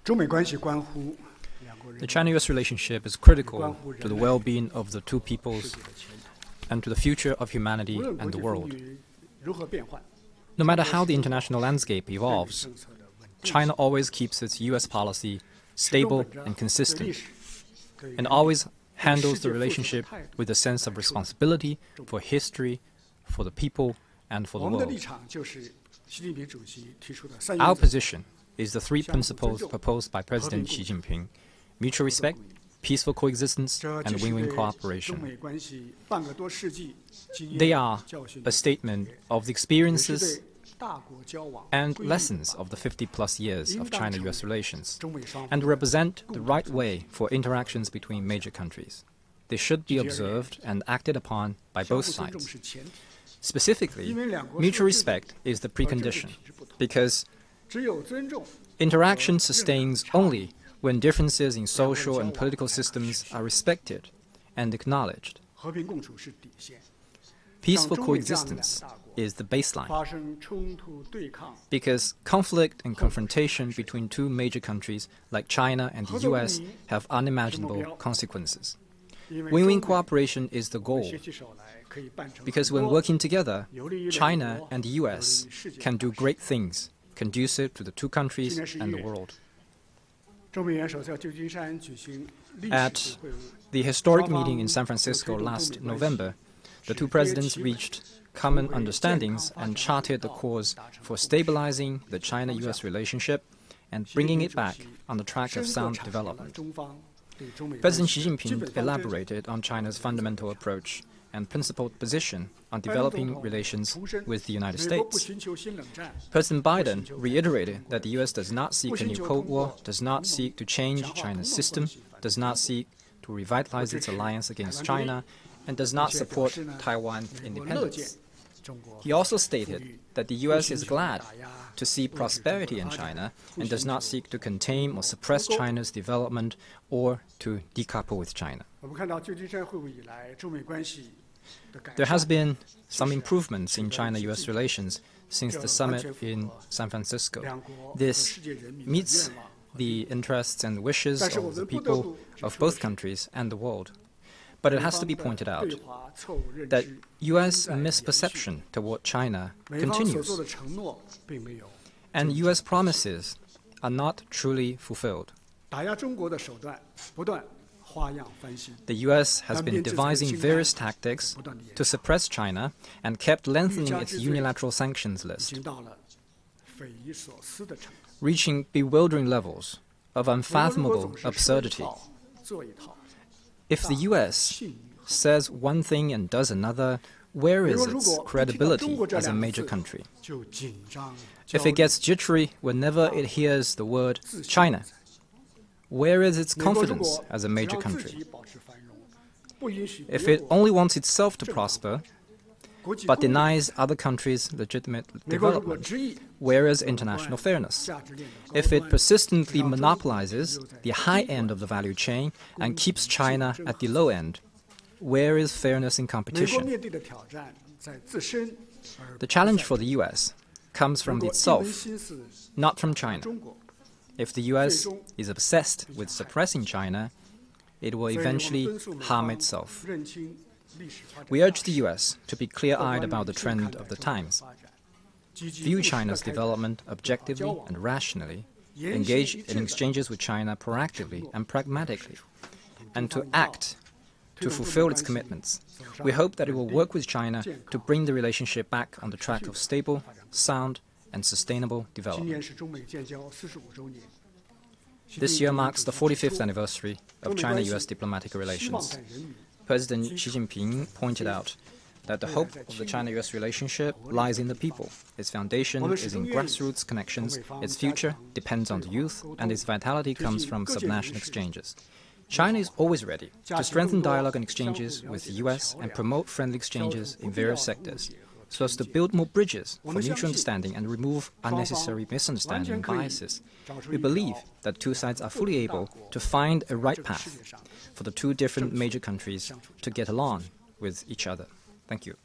The China-U.S. relationship is critical to the well-being of the two peoples and to the future of humanity and the world. No matter how the international landscape evolves, China always keeps its U.S. policy stable and consistent, and always handles the relationship with a sense of responsibility for history, for the people, and for the world. Our position is the three principles proposed by President Xi Jinping: mutual respect, peaceful coexistence, and win-win cooperation. They are a statement of the experiences and lessons of the 50-plus years of China-U.S. relations, and represent the right way for interactions between major countries. They should be observed and acted upon by both sides. Specifically, mutual respect is the precondition, because interaction sustains only when differences in social and political systems are respected and acknowledged. Peaceful coexistence is the baseline, because conflict and confrontation between two major countries like China and the U.S. have unimaginable consequences. Win-win cooperation is the goal, because when working together, China and the U.S. can do great things conducive to the two countries and the world. At the historic meeting in San Francisco last November, the two presidents reached common understandings and charted the course for stabilizing the China-U.S. relationship and bringing it back on the track of sound development. President Xi Jinping elaborated on China's fundamental approach and principled position on developing relations with the United States. President Biden reiterated that the U.S. does not seek a new Cold War, does not seek to change China's system, does not seek to revitalize its alliance against China, and does not support Taiwan independence. He also stated that the U.S. is glad to see prosperity in China and does not seek to contain or suppress China's development or to decouple with China. There has been some improvements in China-U.S. relations since the summit in San Francisco. This meets the interests and wishes of the people of both countries and the world. But it has to be pointed out that U.S. misperception toward China continues, and U.S. promises are not truly fulfilled. The U.S. has been devising various tactics to suppress China and kept lengthening its unilateral sanctions list, reaching bewildering levels of unfathomable absurdity. If the U.S. says one thing and does another, where is its credibility as a major country? If it gets jittery whenever it hears the word China, where is its confidence as a major country? If it only wants itself to prosper, but denies other countries' legitimate development, where is international fairness? If it persistently monopolizes the high end of the value chain and keeps China at the low end, where is fairness in competition? The challenge for the U.S. comes from itself, not from China. If the U.S. is obsessed with suppressing China, it will eventually harm itself. We urge the U.S. to be clear-eyed about the trend of the times, view China's development objectively and rationally, engage in exchanges with China proactively and pragmatically, and to act to fulfill its commitments. We hope that it will work with China to bring the relationship back on the track of stable, sound, and sustainable development. This year marks the 45th anniversary of China-U.S. diplomatic relations. President Xi Jinping pointed out that the hope of the China-U.S. relationship lies in the people. Its foundation is in grassroots connections, its future depends on the youth, and its vitality comes from subnational exchanges. China is always ready to strengthen dialogue and exchanges with the U.S. and promote friendly exchanges in various sectors, so as to build more bridges for mutual understanding and remove unnecessary misunderstanding and biases. We believe that two sides are fully able to find a right path for the two different major countries to get along with each other. Thank you.